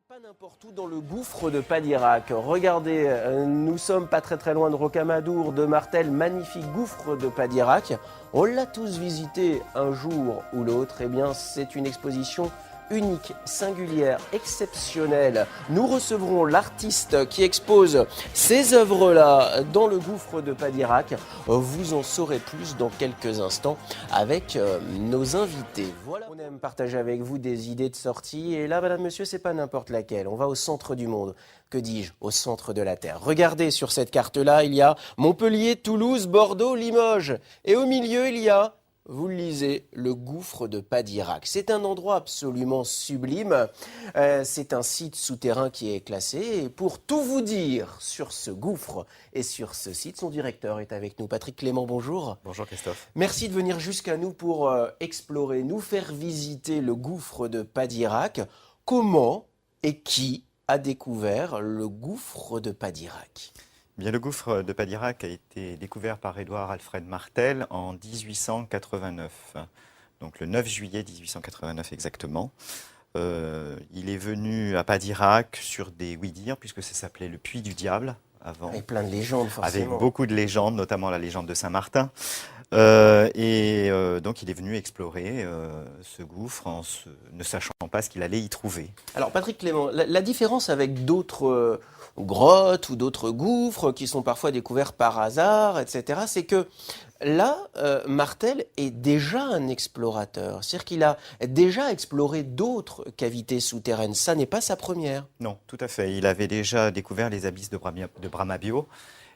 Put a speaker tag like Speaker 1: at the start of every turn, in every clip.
Speaker 1: Pas n'importe où dans le gouffre de Padirac. Regardez, nous sommes pas très loin de Rocamadour, de Martel, magnifique gouffre de Padirac. On l'a tous visité un jour ou l'autre. Eh bien, c'est une exposition unique, singulière, exceptionnelle. Nous recevrons l'artiste qui expose ces œuvres-là dans le gouffre de Padirac. Vous en saurez plus dans quelques instants avec nos invités. Voilà, on aime partager avec vous des idées de sortie. Et là, madame, monsieur, c'est pas n'importe laquelle. On va au centre du monde. Que dis-je, au centre de la Terre. Regardez sur cette carte-là, il y a Montpellier, Toulouse, Bordeaux, Limoges. Et au milieu, il y a... Vous le lisez, le gouffre de Padirac. C'est un endroit absolument sublime. C'est un site souterrain qui est classé. Et pour tout vous dire sur ce gouffre et sur ce site, son directeur est avec nous. Patrick Clément, bonjour.
Speaker 2: Bonjour Christophe.
Speaker 1: Merci de venir jusqu'à nous pour explorer, nous faire visiter le gouffre de Padirac. Comment et qui a découvert le gouffre de Padirac ?
Speaker 2: Bien, le gouffre de Padirac a été découvert par Édouard Alfred Martel en 1889, donc le 9 juillet 1889 exactement. Il est venu à Padirac sur des oui-dire, puisque ça s'appelait le Puits du Diable avant.
Speaker 1: Avec plein de légendes, forcément.
Speaker 2: Avec beaucoup de légendes, notamment la légende de Saint-Martin. Donc il est venu explorer ce gouffre ne sachant pas ce qu'il allait y trouver.
Speaker 1: Alors Patrick Clément, la différence avec d'autres grottes ou d'autres gouffres qui sont parfois découverts par hasard, etc., c'est que là, Martel est déjà un explorateur. C'est-à-dire qu'il a déjà exploré d'autres cavités souterraines. Ça n'est pas sa première.
Speaker 2: Non, tout à fait. Il avait déjà découvert les abysses de Bramabio.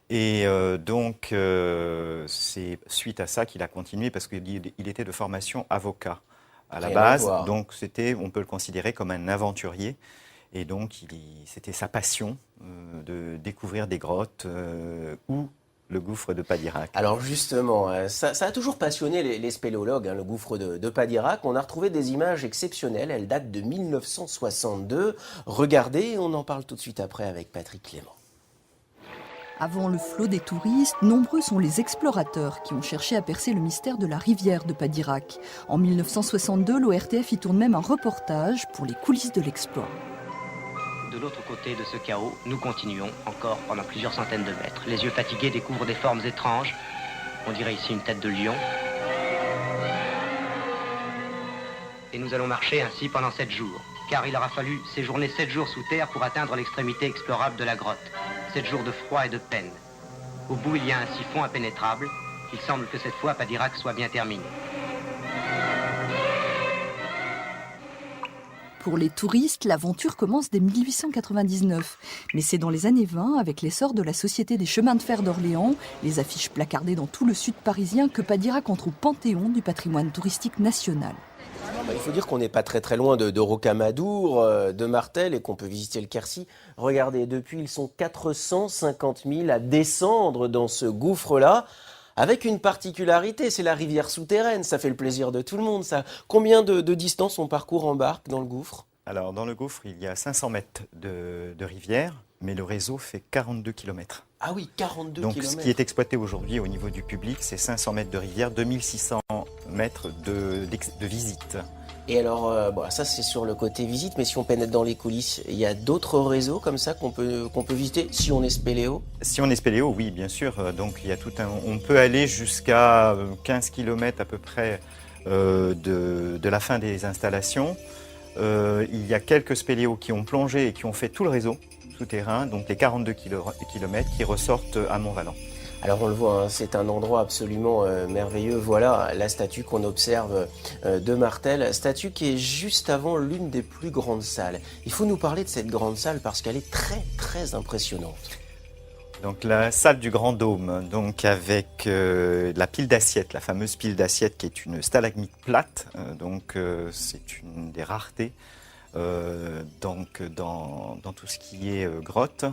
Speaker 2: Et c'est suite à ça qu'il a continué, parce qu'il était de formation avocat à la base. Donc on peut le considérer comme un aventurier. Et donc c'était sa passion de découvrir des grottes ou le gouffre de Padirac.
Speaker 1: Alors justement, ça a toujours passionné les spéléologues, le gouffre de Padirac. On a retrouvé des images exceptionnelles, elles datent de 1962. Regardez, on en parle tout de suite après avec Patrick Clément.
Speaker 3: Avant le flot des touristes, nombreux sont les explorateurs qui ont cherché à percer le mystère de la rivière de Padirac. En 1962, l'ORTF y tourne même un reportage pour les coulisses de l'exploit.
Speaker 4: De l'autre côté de ce chaos, nous continuons encore pendant plusieurs centaines de mètres. Les yeux fatigués découvrent des formes étranges. On dirait ici une tête de lion. Et nous allons marcher ainsi pendant 7 jours. Car il aura fallu séjourner 7 jours sous terre pour atteindre l'extrémité explorable de la grotte. 7 jours de froid et de peine. Au bout, il y a un siphon impénétrable. Il semble que cette fois, Padirac soit bien terminé.
Speaker 3: Pour les touristes, l'aventure commence dès 1899. Mais c'est dans les années 20, avec l'essor de la Société des chemins de fer d'Orléans, les affiches placardées dans tout le sud parisien, que Padirac entre au panthéon du patrimoine touristique national.
Speaker 1: Il faut dire qu'on n'est pas très loin de Rocamadour, de Martel, et qu'on peut visiter le Quercy. Regardez, depuis, ils sont 450 000 à descendre dans ce gouffre-là, avec une particularité, c'est la rivière souterraine. Ça fait le plaisir de tout le monde, ça. Combien de distance on parcourt en barque dans le gouffre ?
Speaker 2: Alors, dans le gouffre, il y a 500 mètres de rivière, mais le réseau fait 42 km.
Speaker 1: Ah oui, 42
Speaker 2: Donc,
Speaker 1: km.
Speaker 2: Ce qui est exploité aujourd'hui au niveau du public, c'est 500 mètres de rivière, 2600 mètres de visite.
Speaker 1: Et alors, ça c'est sur le côté visite, mais si on pénètre dans les coulisses, il y a d'autres réseaux comme ça qu'on peut visiter si on est spéléo ?
Speaker 2: Si on est spéléo, oui, bien sûr. Donc, il y a on peut aller jusqu'à 15 km à peu près de la fin des installations. Il y a quelques spéléos qui ont plongé et qui ont fait tout le réseau souterrain, donc les 42 km qui ressortent à Mont-Valent.
Speaker 1: Alors on le voit, c'est un endroit absolument merveilleux. Voilà la statue qu'on observe de Martel, statue qui est juste avant l'une des plus grandes salles. Il faut nous parler de cette grande salle parce qu'elle est très impressionnante.
Speaker 2: Donc la salle du Grand Dôme, donc avec la pile d'assiettes, la fameuse pile d'assiettes qui est une stalagmite plate, c'est une des raretés dans tout ce qui est grotte.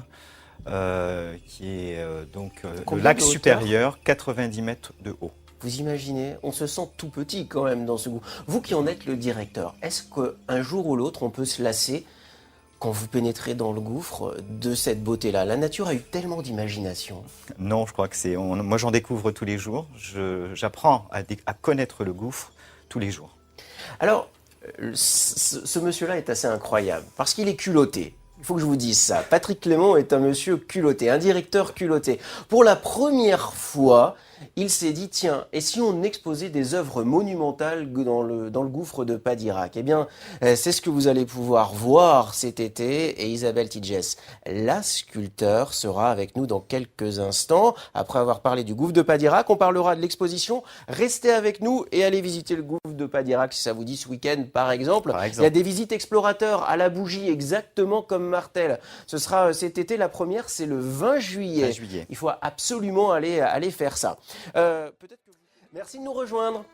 Speaker 2: Qui est le lac supérieur, 90 mètres de haut.
Speaker 1: Vous imaginez, on se sent tout petit quand même dans ce gouffre. Vous qui en êtes le directeur, est-ce qu'un jour ou l'autre on peut se lasser quand vous pénétrez dans le gouffre de cette beauté-là? La nature a eu tellement d'imagination.
Speaker 2: Non, je crois que moi j'en découvre tous les jours. J'apprends à connaître le gouffre tous les jours.
Speaker 1: Alors, ce monsieur-là est assez incroyable parce qu'il est culotté. Il faut que je vous dise ça. Patrick Clément est un monsieur culotté, un directeur culotté. Pour la première fois, il s'est dit, tiens, et si on exposait des œuvres monumentales dans le gouffre de Padirac? Eh bien, c'est ce que vous allez pouvoir voir cet été. Et Isabelle Tidjès, la sculpteur, sera avec nous dans quelques instants. Après avoir parlé du gouffre de Padirac, on parlera de l'exposition. Restez avec nous et allez visiter le gouffre de Padirac si ça vous dit ce week-end, par exemple. Il y a des visites explorateurs à la bougie, exactement comme Martel. Ce sera cet été, la première, c'est le 20 juillet.
Speaker 2: 20 juillet.
Speaker 1: Il faut absolument aller faire ça. Peut-être que Merci de nous rejoindre.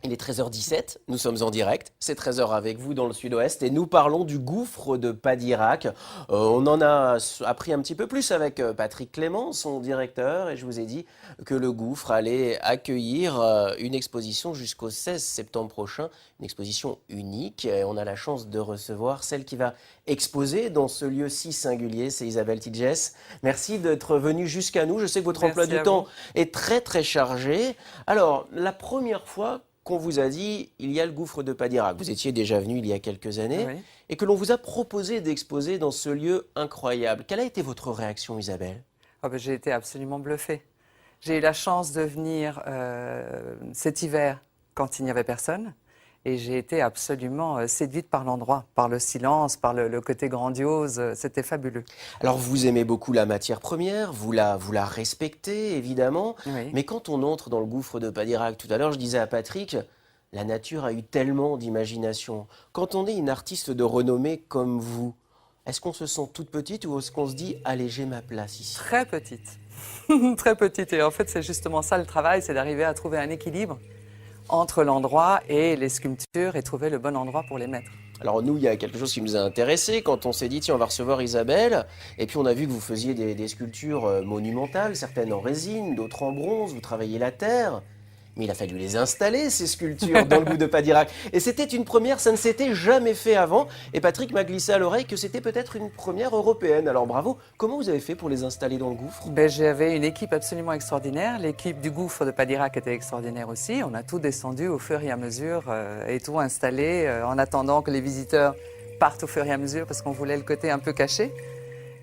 Speaker 1: Il est 13h17, nous sommes en direct, c'est 13h avec vous dans le sud-ouest et nous parlons du gouffre de Padirac. On en a appris un petit peu plus avec Patrick Clément, son directeur, et je vous ai dit que le gouffre allait accueillir une exposition jusqu'au 16 septembre prochain, une exposition unique. Et on a la chance de recevoir celle qui va exposer dans ce lieu si singulier, c'est Isabelle Tidjès. Merci d'être venue jusqu'à nous, je sais que votre emploi du temps est très très chargé. Alors, la première fois qu'on vous a dit, il y a le gouffre de Padirac. Vous étiez déjà venu il y a quelques années,
Speaker 5: Oui.
Speaker 1: et que l'on vous a proposé d'exposer dans ce lieu incroyable. Quelle a été votre réaction, Isabelle?
Speaker 5: Ah ben, j'ai été absolument bluffée. J'ai eu la chance de venir cet hiver quand il n'y avait personne. Et j'ai été absolument séduite par l'endroit, par le silence, par le côté grandiose. C'était fabuleux.
Speaker 1: Alors, vous aimez beaucoup la matière première, vous la respectez, évidemment.
Speaker 5: Oui.
Speaker 1: Mais quand on entre dans le gouffre de Padirac, tout à l'heure, je disais à Patrick, la nature a eu tellement d'imagination. Quand on est une artiste de renommée comme vous, est-ce qu'on se sent toute petite ou est-ce qu'on se dit, allez, j'ai ma place ici?
Speaker 5: Très petite. Très petite. Et en fait, c'est justement ça le travail, c'est d'arriver à trouver un équilibre entre l'endroit et les sculptures et trouver le bon endroit pour les mettre.
Speaker 1: Alors nous, il y a quelque chose qui nous a intéressés quand on s'est dit, tiens, on va recevoir Isabelle. Et puis on a vu que vous faisiez des sculptures monumentales, certaines en résine, d'autres en bronze, vous travaillez la terre. Mais il a fallu les installer, ces sculptures, dans le gouffre de Padirac. Et c'était une première, ça ne s'était jamais fait avant. Et Patrick m'a glissé à l'oreille que c'était peut-être une première européenne. Alors bravo, comment vous avez fait pour les installer dans le gouffre?
Speaker 5: Ben, j'avais une équipe absolument extraordinaire. L'équipe du gouffre de Padirac était extraordinaire aussi. On a tout descendu au fur et à mesure et tout installé en attendant que les visiteurs partent au fur et à mesure parce qu'on voulait le côté un peu caché.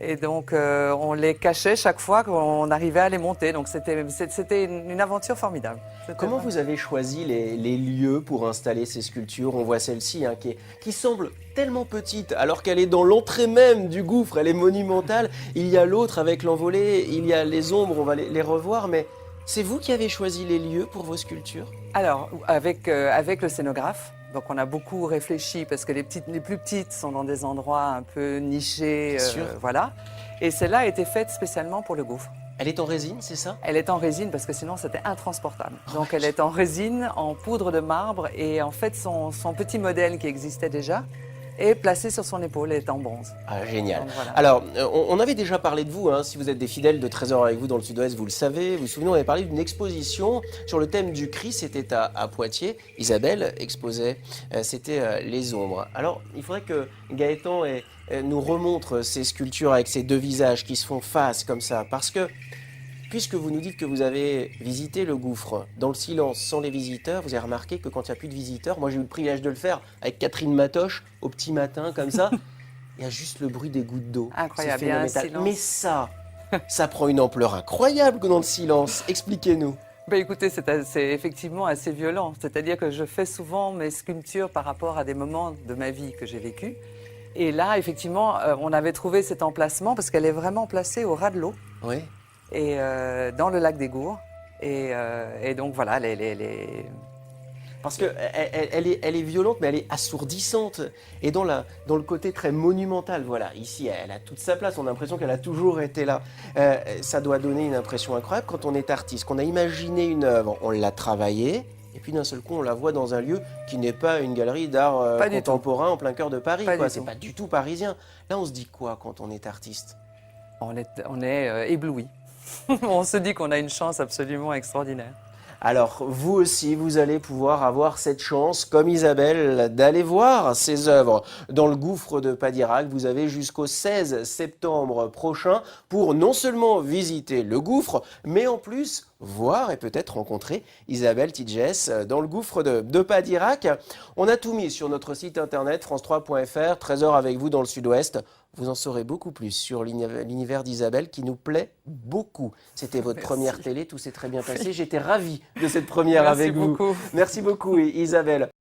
Speaker 5: Et donc, on les cachait chaque fois qu'on arrivait à les monter. Donc, c'était une aventure formidable.
Speaker 1: Comment vous avez choisi les lieux pour installer ces sculptures? On voit celle-ci hein, qui semble tellement petite, alors qu'elle est dans l'entrée même du gouffre, elle est monumentale. Il y a l'autre avec l'envolée, il y a les ombres, on va les revoir. Mais c'est vous qui avez choisi les lieux pour vos sculptures?
Speaker 5: Alors, avec le scénographe. Donc on a beaucoup réfléchi parce que les plus petites sont dans des endroits un peu nichés, voilà. Et celle-là a été faite spécialement pour le gouffre.
Speaker 1: Elle est en résine, c'est ça?
Speaker 5: Elle est en résine parce que sinon c'était intransportable. Donc elle est en résine, en poudre de marbre et en fait son petit modèle qui existait déjà est placé sur son épaule, elle est en bronze.
Speaker 1: Ah, génial.
Speaker 5: Donc, voilà.
Speaker 1: Alors, on avait déjà parlé de vous, hein, si vous êtes des fidèles de 13h avec vous dans le Sud-Ouest, vous le savez. Vous vous souvenez, on avait parlé d'une exposition sur le thème du Christ, c'était à Poitiers. Isabelle exposait, c'était les ombres. Alors, il faudrait que Gaëtan nous remontre ces sculptures avec ces deux visages qui se font face comme ça, parce que puisque vous nous dites que vous avez visité le gouffre dans le silence, sans les visiteurs, vous avez remarqué que quand il n'y a plus de visiteurs, moi j'ai eu le privilège de le faire avec Catherine Matoche au petit matin comme ça, il y a juste le bruit des gouttes d'eau.
Speaker 5: Incroyable,
Speaker 1: C'est
Speaker 5: il y a un
Speaker 1: phénoménal.
Speaker 5: silence.
Speaker 1: Mais ça prend une ampleur incroyable dans le silence. Expliquez-nous.
Speaker 5: Ben écoutez, c'est effectivement assez violent. C'est-à-dire que je fais souvent mes sculptures par rapport à des moments de ma vie que j'ai vécu. Et là, effectivement, on avait trouvé cet emplacement parce qu'elle est vraiment placée au ras de l'eau.
Speaker 1: Oui.
Speaker 5: Et dans le lac des Gours. Et donc voilà,
Speaker 1: Parce qu'elle est violente, mais elle est assourdissante. Et dans le côté très monumental, voilà, ici, elle a toute sa place. On a l'impression qu'elle a toujours été là. Ça doit donner une impression incroyable quand on est artiste, qu'on a imaginé une œuvre, on l'a travaillée, et puis d'un seul coup, on la voit dans un lieu qui n'est pas une galerie d'art contemporain en plein cœur de Paris. C'est pas du tout parisien. Là, on se dit quoi quand on est artiste?
Speaker 5: On est ébloui. On se dit qu'on a une chance absolument extraordinaire.
Speaker 1: Alors, vous aussi, vous allez pouvoir avoir cette chance, comme Isabelle, d'aller voir ces œuvres dans le gouffre de Padirac. Vous avez jusqu'au 16 septembre prochain pour non seulement visiter le gouffre, mais en plus voir et peut-être rencontrer Isabelle Tidjès dans le gouffre de Padirac. On a tout mis sur notre site internet france3.fr, 13h avec vous dans le sud-ouest. Vous en saurez beaucoup plus sur l'univers d'Isabelle qui nous plaît beaucoup. C'était votre première télé, tout s'est très bien passé. J'étais ravi de cette première
Speaker 5: Merci
Speaker 1: avec vous.
Speaker 5: beaucoup.
Speaker 1: Merci beaucoup Isabelle.